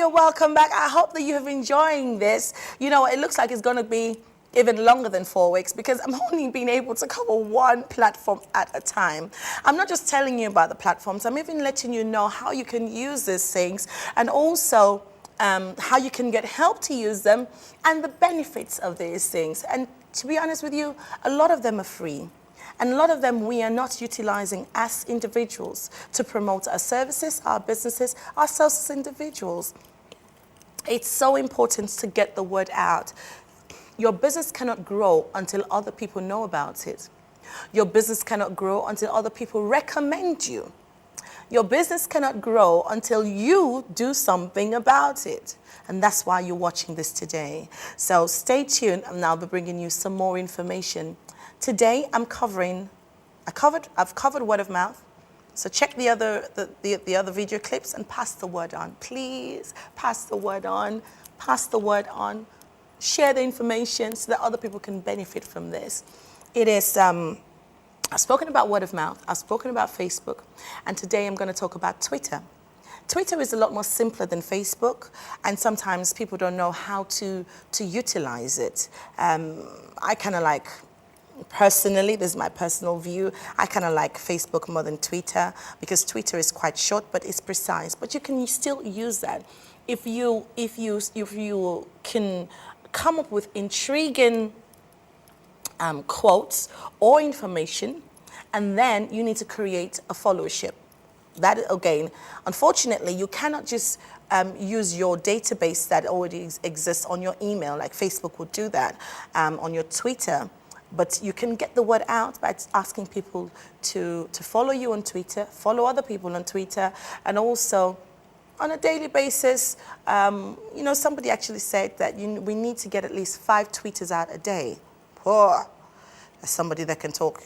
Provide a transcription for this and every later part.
you're welcome back. I hope that you have enjoying this. You know, it looks like it's going to be even longer than 4 weeks because I'm only being able to cover one platform at a time. I'm not just telling you about the platforms, I'm even letting you know how you can use these things and also how you can get help to use them and the benefits of these things. And to be honest with you, a lot of them are free. And a lot of them we are not utilizing as individuals to promote our services, our businesses, ourselves as individuals. It's so important to get the word out. Your business cannot grow until other people know about it. Your business cannot grow until other people recommend you. Your business cannot grow until you do something about it. And that's why you're watching this today. So stay tuned and I'll be bringing you some more information. Today I've covered word of mouth. So check the other video clips and pass the word on. Please pass the word on. Pass the word on. Share the information so that other people can benefit from this. It is, I've spoken about word of mouth, I've spoken about Facebook, and today I'm going to talk about Twitter. Twitter is a lot more simpler than Facebook, and sometimes people don't know how to utilize it. I kind of like, personally, this is my personal view, I kind of like Facebook more than Twitter because Twitter is quite short, but it's precise. But you can still use that if you can come up with intriguing quotes or information, and then you need to create a followership. That, again, unfortunately, you cannot just use your database that already exists on your email, like Facebook would do that, on your Twitter. But you can get the word out by asking people to follow you on Twitter, follow other people on Twitter, and also on a daily basis, you know, somebody actually said that we need to get at least 5 tweeters out a day. Poor. As somebody that can talk,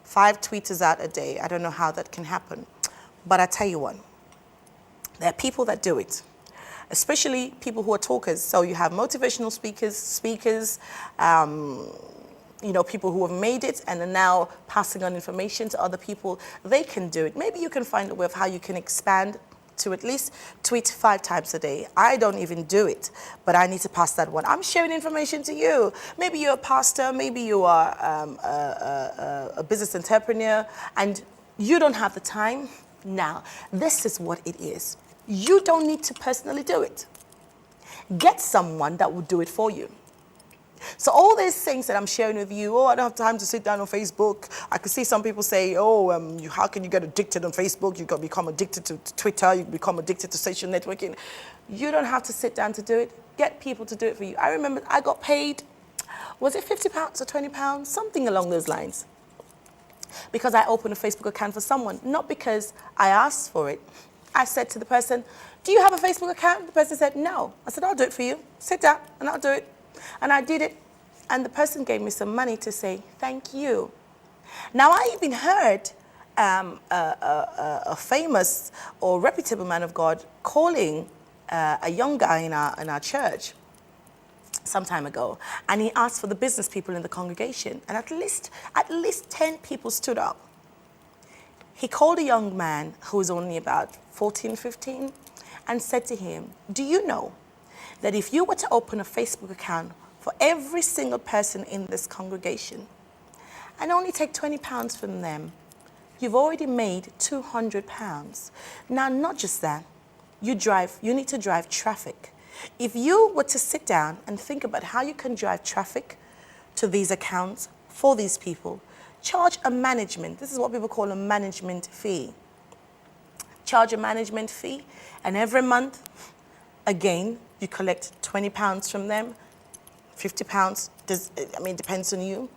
5 tweeters out a day. I don't know how that can happen. But I tell you what, there are people that do it, especially people who are talkers. So you have motivational speakers, you know, people who have made it and are now passing on information to other people. They can do it. Maybe you can find a way of how you can expand to at least tweet 5 times a day. I don't even do it, but I need to pass that one. I'm sharing information to you. Maybe you're a pastor, maybe you are a business entrepreneur, and you don't have the time. Now, this is what it is. You don't need to personally do it. Get someone that will do it for you. So all these things that I'm sharing with you, I don't have time to sit down on Facebook. I can see some people say, how can you get addicted on Facebook? You become addicted to Twitter, you become addicted to social networking. You don't have to sit down to do it. Get people to do it for you. I remember I got paid, was it £50 or £20? Something along those lines. Because I opened a Facebook account for someone, not because I asked for it. I said to the person, do you have a Facebook account? The person said, no. I said, I'll do it for you. Sit down and I'll do it. And I did it, and the person gave me some money to say thank you. Now, I even heard a famous or reputable man of God calling a young guy in our church some time ago, and he asked for the business people in the congregation, and at least 10 people stood up. He called a young man who was only about 14, 15, and said to him, do you know that if you were to open a Facebook account for every single person in this congregation and only take £20 from them, you've already made £200. Now, not just that, you need to drive traffic. If you were to sit down and think about how you can drive traffic to these accounts for these people, charge a management, this is what people call a management fee. Charge a management fee, and every month, again, you collect £20 from them, £50, it depends on you,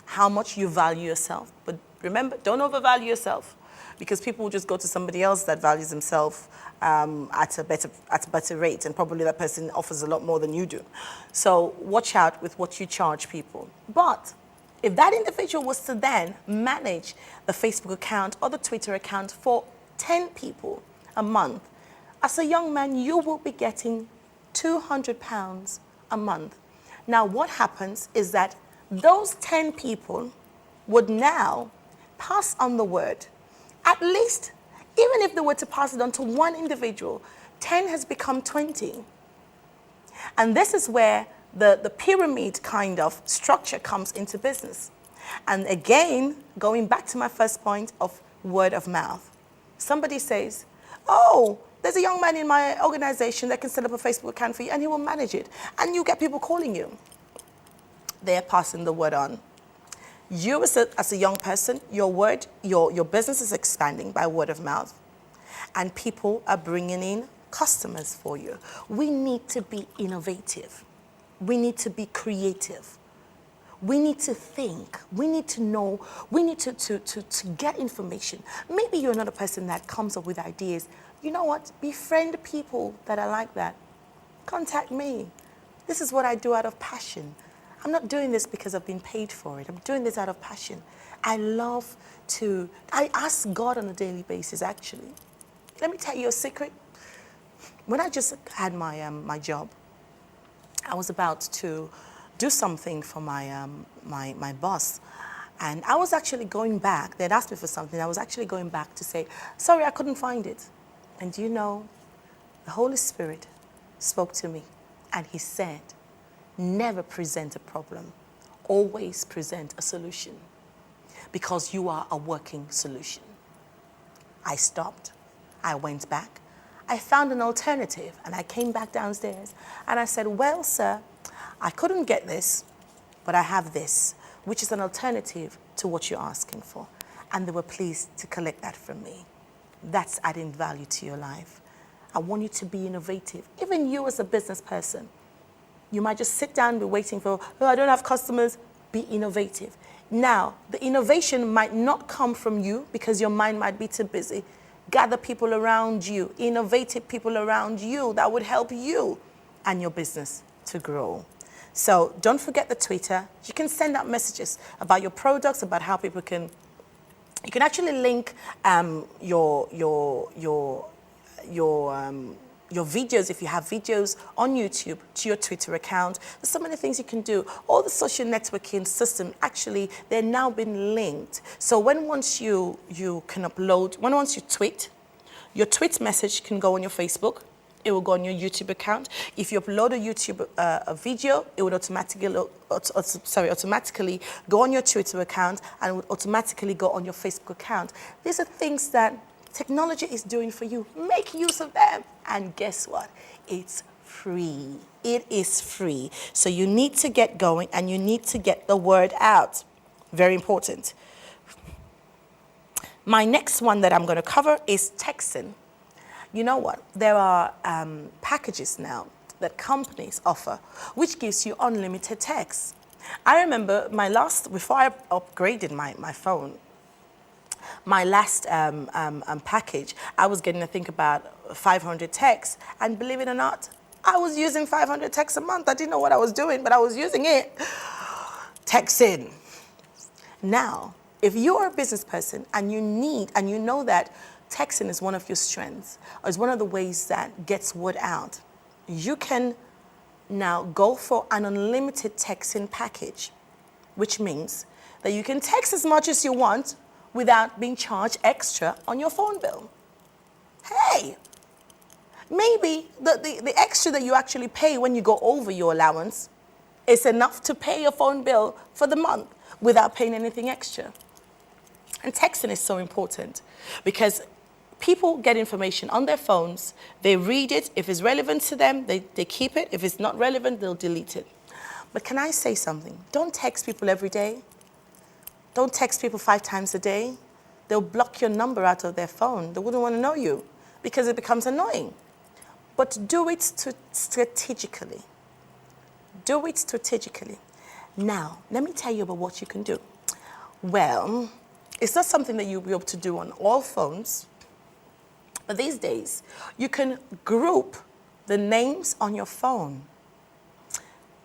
how much you value yourself. But remember, don't overvalue yourself, because people will just go to somebody else that values themselves at a better rate, and probably that person offers a lot more than you do. So watch out with what you charge people. But if that individual was to then manage the Facebook account or the Twitter account for 10 people a month, as a young man, you will be getting £200 a month. Now, what happens is that those 10 people would now pass on the word. At least, even if they were to pass it on to one individual, 10 has become 20. And this is where the pyramid kind of structure comes into business. And again, going back to my first point of word of mouth. Somebody says, oh, there's a young man in my organization that can set up a Facebook account for you and he will manage it. And you get people calling you. They're passing the word on. You as a young person, your business is expanding by word of mouth. And people are bringing in customers for you. We need to be innovative. We need to be creative. We need to think. We need to know. We need to get information. Maybe you're not a person that comes up with ideas. You know what? Befriend people that are like that. Contact me. This is what I do out of passion. I'm not doing this because I've been paid for it. I'm doing this out of passion. I ask God on a daily basis, actually. Let me tell you a secret. When I just had my job, I was about to do something for my boss. And I was actually going back. They'd asked me for something. I was actually going back to say, sorry, I couldn't find it. And you know, the Holy Spirit spoke to me and he said, never present a problem. Always present a solution because you are a working solution. I stopped. I went back. I found an alternative and I came back downstairs and I said, well, sir, I couldn't get this, but I have this, which is an alternative to what you're asking for. And they were pleased to collect that from me. That's adding value to your life. I want you to be innovative. Even you as a business person, you might just sit down and be waiting for, oh, I don't have customers. Be innovative. Now, the innovation might not come from you because your mind might be too busy. Gather people around you, innovative people around you that would help you and your business to grow. So don't forget the Twitter. You can send out messages about your products, about how people can. You can actually link your videos, if you have videos on YouTube, to your Twitter account. There's so many things you can do. All the social networking system, actually, they're now been linked. So once you can upload, once you tweet, your tweet message can go on your Facebook. It will go on your YouTube account. If you upload a YouTube a video, it would automatically go on your Twitter account and would automatically go on your Facebook account. These are things that technology is doing for you. Make use of them. And guess what? It's free. It is free. So you need to get going and you need to get the word out. Very important. My next one that I'm going to cover is texting. You know what? There are packages now that companies offer, which gives you unlimited text. I remember before I upgraded my phone, my last package, I was getting, I think, about 500 texts. And believe it or not, I was using 500 texts a month. I didn't know what I was doing, but I was using it. Texting. Now, if you're a business person and you know that texting is one of your strengths, or is one of the ways that gets word out, you can now go for an unlimited texting package, which means that you can text as much as you want without being charged extra on your phone bill. Hey, maybe the extra that you actually pay when you go over your allowance is enough to pay your phone bill for the month without paying anything extra. And texting is so important because people get information on their phones, they read it. If it's relevant to them, they keep it. If it's not relevant, they'll delete it. But can I say something? Don't text people every day. Don't text people 5 times a day. They'll block your number out of their phone. They wouldn't want to know you because it becomes annoying. But do it strategically. Do it strategically. Now, let me tell you about what you can do. Well, it's not something that you'll be able to do on all phones. But these days, you can group the names on your phone.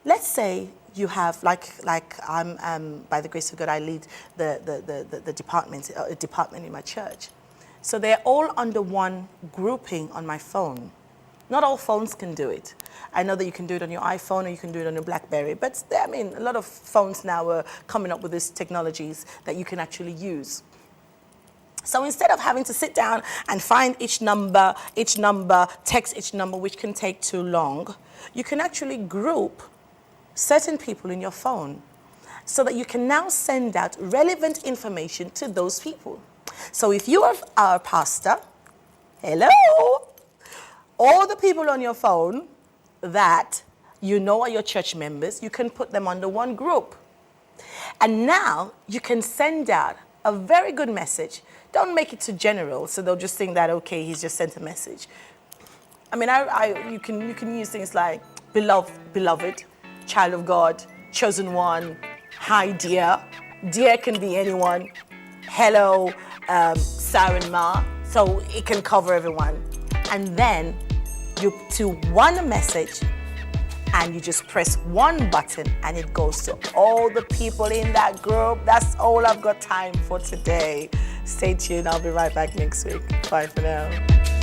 Let's say you have, like I'm, by the grace of God, I lead the department in my church. So they're all under one grouping on my phone. Not all phones can do it. I know that you can do it on your iPhone or you can do it on your BlackBerry, but I mean, a lot of phones now are coming up with these technologies that you can actually use. So instead of having to sit down and find each number, text each number, which can take too long, you can actually group certain people in your phone so that you can now send out relevant information to those people. So if you are our pastor, hello, all the people on your phone that you know are your church members, you can put them under one group. And now you can send out a very good message. Don't make it too general, so they'll just think that, okay, he's just sent a message. I mean, you can use things like beloved, child of God, chosen one, hi dear. Dear can be anyone. Hello, Sarah and Ma. So it can cover everyone. And then you do one message and you just press one button and it goes to all the people in that group. That's all I've got time for today. Stay tuned. I'll be right back next week. Bye for now.